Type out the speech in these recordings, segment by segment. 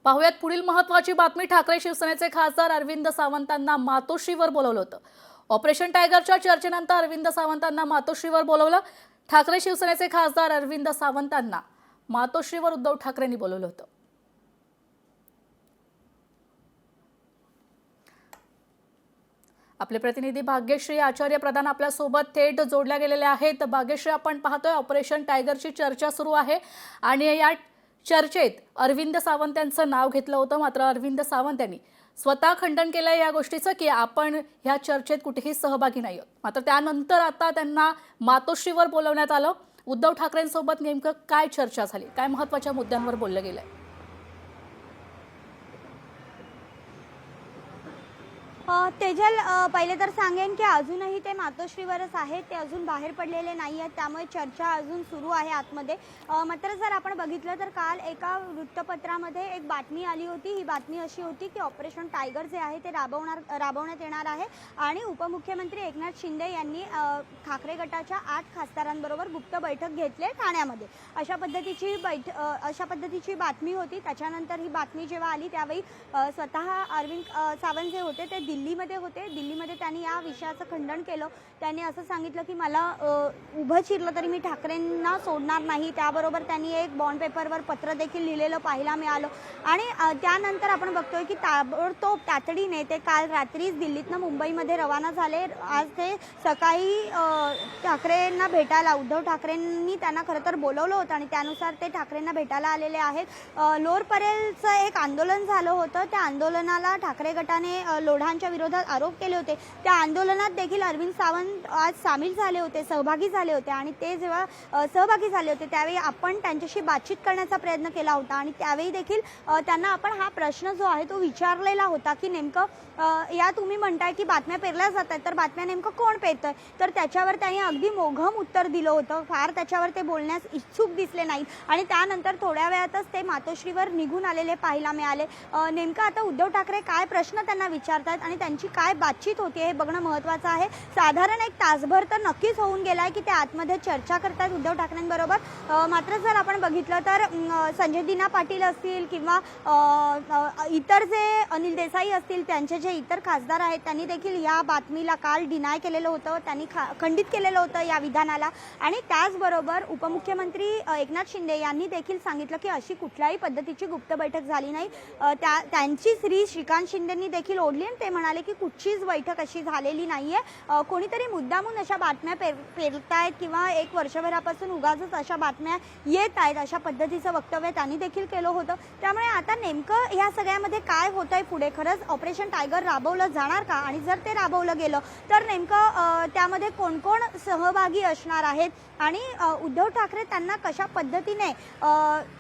पाहुयात पुढील महत्त्वाची बातमी। ठाकरे शिवसेनेचे खासदार अरविंद सावंतांना मातोश्रीवर बोलवलं होतं। ऑपरेशन टायगरच्या चर्चेनंतर अरविंद सावंतांना मातोश्रीवर बोलवलं। ठाकरे शिवसेनेचे खासदार अरविंद सावंतांना मातोश्रीवर उद्धव ठाकरेंनी बोलवलं होतं। आपले प्रतिनिधी भाग्यश्री आचार्य प्रधान आपल्या सोबत थेट जोडल्या गेलेले आहेत। भाग्यश्री, आपण पाहतोय ऑपरेशन टायगरची चर्चा सुरू आहे आणि या चर्चेत अरविंद सावंत यांचं नाव घेतलं होतं। मात्र अरविंद सावंत यांनी स्वतः खंडन केलं या गोष्टीचं की आपण ह्या चर्चेत कुठेही सहभागी नाही आहोत। मात्र त्यानंतर आता त्यांना मातोश्रीवर बोलवण्यात आलं। उद्धव ठाकरेंसोबत नेमकं काय चर्चा झाली, काय महत्त्वाच्या मुद्द्यांवर बोललं गेलंय? तेजल, पहिले तर सांगेन की अजूनही ते मातोश्रीवरच आहेत, ते अजून बाहेर पडलेले नाही आहेत, त्यामुळे चर्चा अजून सुरू आहे आतमध्ये। मात्र जर आपण बघितलं तर काल एका वृत्तपत्रामध्ये एक बातमी आली होती। ही बातमी अशी होती की ऑपरेशन टायगर जे आहे ते राबवण्यात येणार आहे आणि उपमुख्यमंत्री एकनाथ शिंदे यांनी ठाकरे गटाच्या 8 खासदारांबरोबर गुप्त बैठक घेतली ठाण्यामध्ये। अशा पद्धतीची बातमी होती। त्याच्यानंतर ही बातमी जेव्हा आली त्यावेळी स्वतः अरविंद सावंत जे होते ते दिल्लीमध्ये होते। दिल्लीमध्ये त्यांनी या विषयाचं खंडन केलं। त्यांनी असं सांगितलं की मला उभं चिरलं तरी मी ठाकरेंना सोडणार नाही। त्याबरोबर त्यांनी एक बॉन्ड पेपरवर पत्र देखील लिहिलेलं पाहायला मिळालं आणि त्यानंतर आपण बघतोय की ताबडतोब तातडीने ते काल रात्रीच दिल्लीतनं मुंबईमध्ये रवाना झाले। आज ते सकाळी ठाकरेंना भेटायला, उद्धव ठाकरेंनी त्यांना खरं तर बोलवलं होतं आणि त्यानुसार ते ठाकरेंना भेटायला आलेले आहेत। लोअर परेलचं एक आंदोलन झालं होतं। त्या आंदोलनाला ठाकरे गटाने लोढांच्या विरोधात आरोप केले होते। त्या आंदोलनात देखील अरविंद सावंत आज सामील झाले होते, सहभागी झाले होते आणि ते जेव्हा सहभागी झाले होते त्यावेळी आपण त्यांच्याशी बातचीत करण्याचा प्रयत्न केला होता आणि त्यावेळी देखील त्यांना आपण हा प्रश्न जो आहे तो विचारलेला होता की नेमकं या तुम्ही म्हणताय की बातम्या पेरल्या जात आहेत, तर बातम्या नेमकं कोण पेरतंय? तर त्याच्यावर त्यांनी अगदी मोघम उत्तर दिलं होतं। फार त्याच्यावर ते बोलण्यास इच्छुक दिसले नाहीत आणि त्यानंतर थोड्या वेळातच ते मातोश्रीवर निघून आलेले पाहायला मिळाले। नेमकं आता उद्धव ठाकरे काय प्रश्न त्यांना विचारतात आणि त्यांची काय बातचीत होती हे बघणं महत्त्वाचं आहे। साधारण 1 तासभर तर नक्कीच होऊन गेलाय की ते आतमध्ये चर्चा करतात उद्धव ठाकरेंबरोबर। मात्र जर आपण बघितलं तर संजय दिना पाटील असतील किंवा इतर जे अनिल देसाई असतील, त्यांचे जे इतर खासदार आहेत त्यांनी देखील या बातमीला काल डिनाय केलेलं होतं, त्यांनी खंडित केलेलं होतं या विधानाला। आणि त्याचबरोबर उपमुख्यमंत्री एकनाथ शिंदे यांनी देखील सांगितलं की अशी कुठल्याही पद्धतीची गुप्त बैठक झाली नाही। त्यांची श्रीकांत शिंदेंनी देखील ओढली आणि ते म्हणाले की कुठचीच बैठक अशी झालेली नाहीये। कोणीतरी मुद्दामून अशा बातम्या पेरतायत किंवा 1 वर्षभरापासून उगाचच अशा बातम्या येत आहेत, अशा पद्धतीचं वक्तव्य त्यांनी देखील केलं होतं। त्यामुळे आता नेमकं या सगळ्यामध्ये काय होतंय पुढे, खरंच ऑपरेशन टायगर राबवलं जाणार का आणि जर ते राबवलं गेलं तर नेमकं त्यामध्ये कोण कोण सहभागी असणार आहेत आणि उद्धव ठाकरे त्यांना कशा पद्धतीने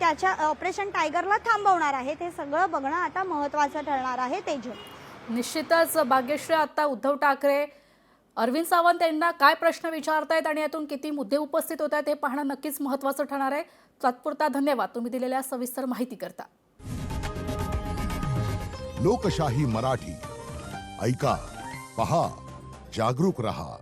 त्याच्या ऑपरेशन टायगरला थांबवणार आहेत, हे सगळं बघणं आता महत्त्वाचं ठरणार आहे। तेजल, निश्चितच भाग्यश्री, आता उद्धव ठाकरे अरविंद सावंत यांना काय प्रश्न विचारतायत आणि यातून किती मुद्दे उपस्थित होत आहेत हे पाहणं नक्कीच महत्त्वाचं ठरणार आहे। तात्पुरता धन्यवाद तुम्ही दिलेल्या सविस्तर माहिती करता। लोकशाही मराठी ऐका, पहा, जागरूक रहा।